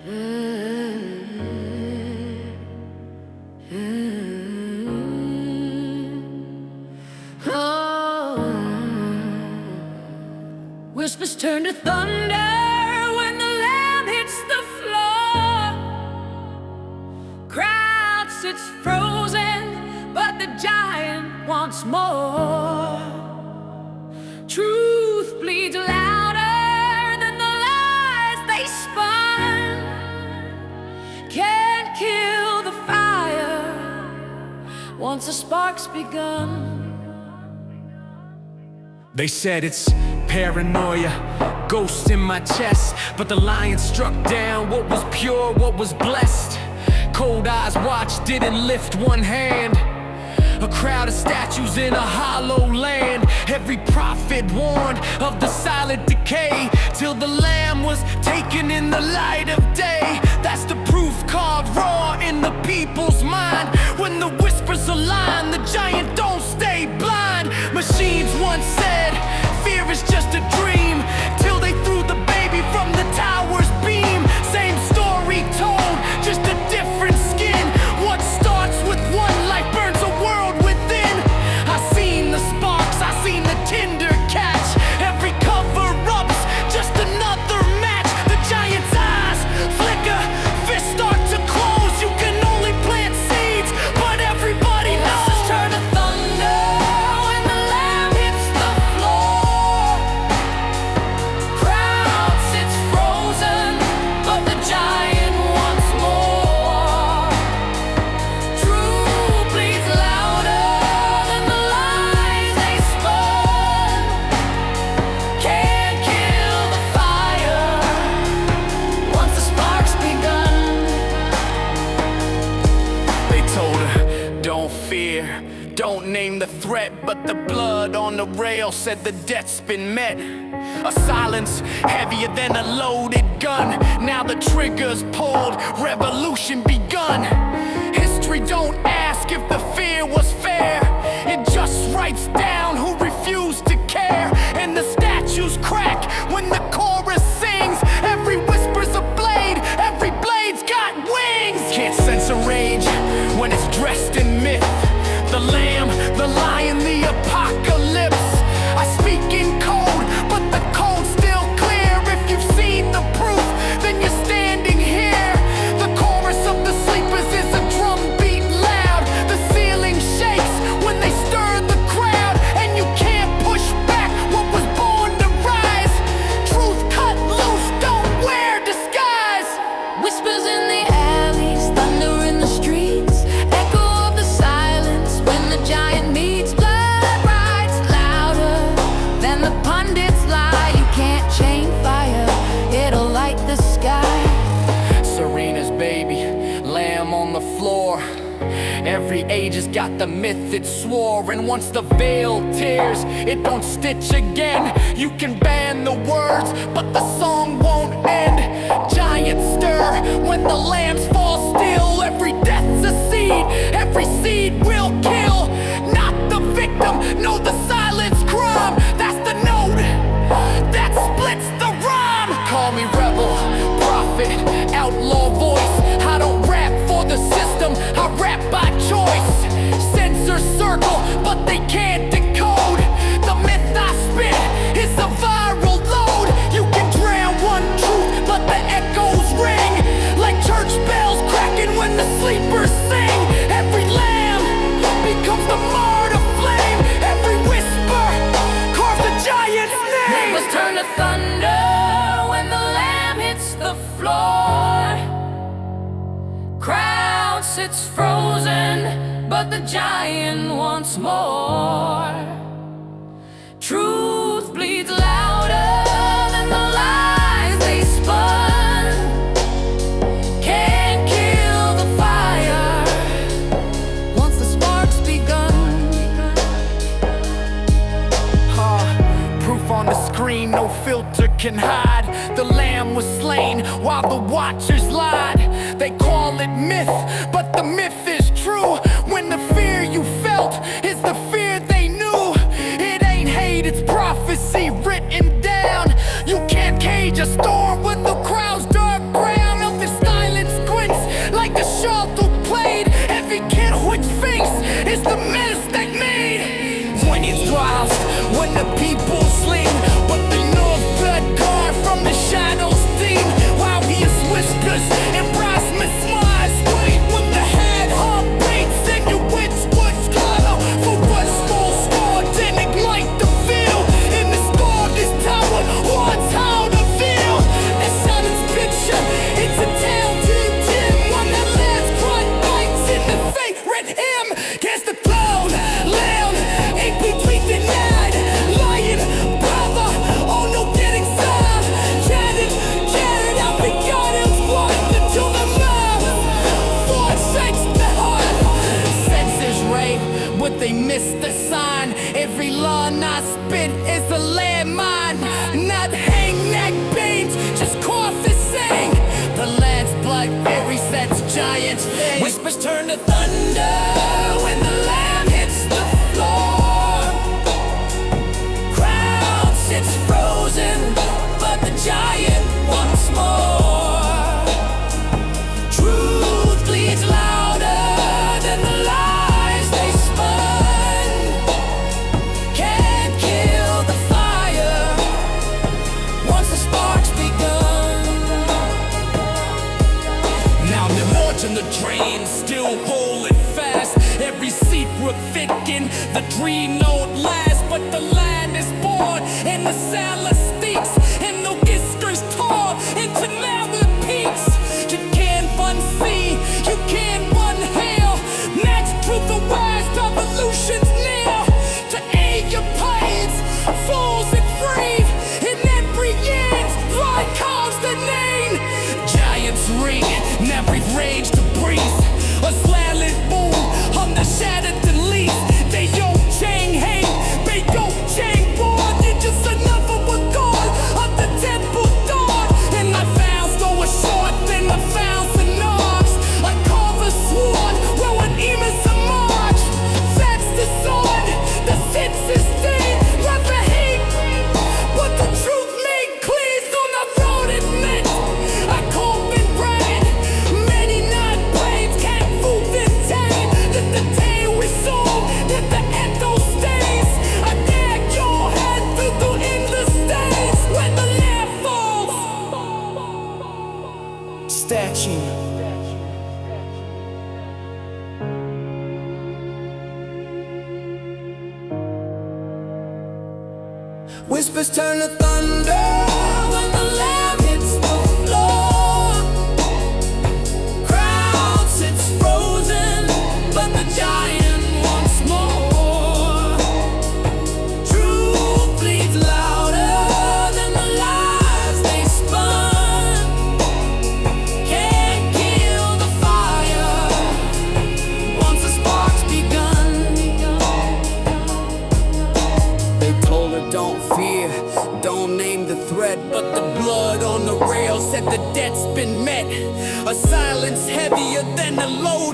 Oh, whispers turn to thunder when the lamb hits the floor. Crowd sits frozen, but the giant wants more. Truth bleeds louder than the lies they spun. Can't kill the fire once the spark's begun. They said it's paranoia, ghosts in my chest, but the lion struck down what was pure, what was blessed. Cold eyes watched, didn't lift one hand. A crowd of statues in a hollow land. Every prophet warned of the silent decay, till the lamb was taken in the light of day. That's the proof carved raw in the people's mind. When the whispers align, the giant don't stay blind. Machines once said, fear is just a dream, till they threw the baby from the tower's beam. Same story told, just a different skin. What starts with one life burns a world within. I seen the sparks, I seen the tinder catch. Every cover-up's just another match. The giant's eyes flicker, fists start to close. You can only plant seeds, but everybody knows. Whispers turn to thunder when the lamb hits the floor. Crowd sits frozen, but the giant wants more. Truth bleeds louder than the lies they spun. Can't kill the fire once the spark's begun. They told her, don't fear, don't name the threat, but the blood on the rail said the debt's been met. A silence heavier than a loaded gun. Now the trigger's pulled, revolution begun. History don't ask if the fear was fair, it just writes down who refused to care. And the statues crack when the chorus sings. Every whisper's a blade, every blade's got wings. Can't sense a rage when it's dressed in myth. The lamb, the lion, the apocalypse. I speak in code, but the code's still clear. If you've seen the proof, then you're standing here. The chorus of the sleepers is a drum beat loud. The ceiling shakes when they stir the crowd, and you can't push back what was born to rise. Truth cut loose, don't wear disguise. Whispers in the alleys, thunder in the streets, echo of the silence when the giant meets. Blood rides louder than the pundits lie. You can't chain fire, it'll light the sky. Serena's baby, lamb on the floor. Every age has got the myth it swore. And once the veil tears, it don't stitch again. You can ban the words, but the song won't end. Giants stir when the lambs fall still. Every death's a seed, every seed will kill. Not the victim, no, the silence crime. That's the note that splits the rhyme. Call me rebel, prophet, outlaw voice. I don't rap for the system, I rap by choice. Censor circle, but they can't decode. The myth I spit is a viral load. You can drown one truth, but the echoes ring like church bells cracking when the sleepers sing. Every lamb becomes the martyr flame. Every whisper carves a giant's name. Whispers turn to thunder when the lamb hits the floor. Crowd sits frozen, but the giant wants more. Truth bleeds louder than the lies they spun. Can't kill the fire once the spark's begun. Proof on the screen, no filter can hide. The lamb was slain while the watchers lied. They call it myth, but the myth is true. When the fear you felt is the fear they knew. It ain't hate, it's prophecy written down. You can't cage a storm with the crowd's dark ground. Of this Whispers turn to thunder when the lamb hits the floor. Crowd sits frozen, but the giant wants more. Truth bleeds louder than the lies they spun. Can't kill the fire once the spark's begun. Now they're launching the train, still holding fast. Every secret thicken, the dream don't last. But the land is born, and the saddler speaks, and the whiskers tall into mountain peaks. You can't unsee, you can't unhail. Next truth arise, revolution's near. To aid your planes, fools and free. In every end, blood calls the name. Giants ring, never rage to breathe. A slanted moon on the shattered leaves. They yo chang hate, they yo chang born. You're just another one gone of the temple dawn. And I found so a short thing, I found some knobs. I carve a sword, well an emus a march. That's the sword, the sense is dead, not the hate. But the truth made clear, so not road it meant. I call it bread, many not brains can't fool this time. Let the day we saw, let the echo stays. I gag your head through endless days. When the lamp falls, statue. Whispers turn to thunder when the lamb hits the floor. Crowd sits frozen, but the giant wants more. Truth bleeds louder than the lies they spun. Can't kill the fire once the spark's begun. They told her don't fear, don't name the threat, but the blood on the rail said the debt's been met. A silence heavier than a load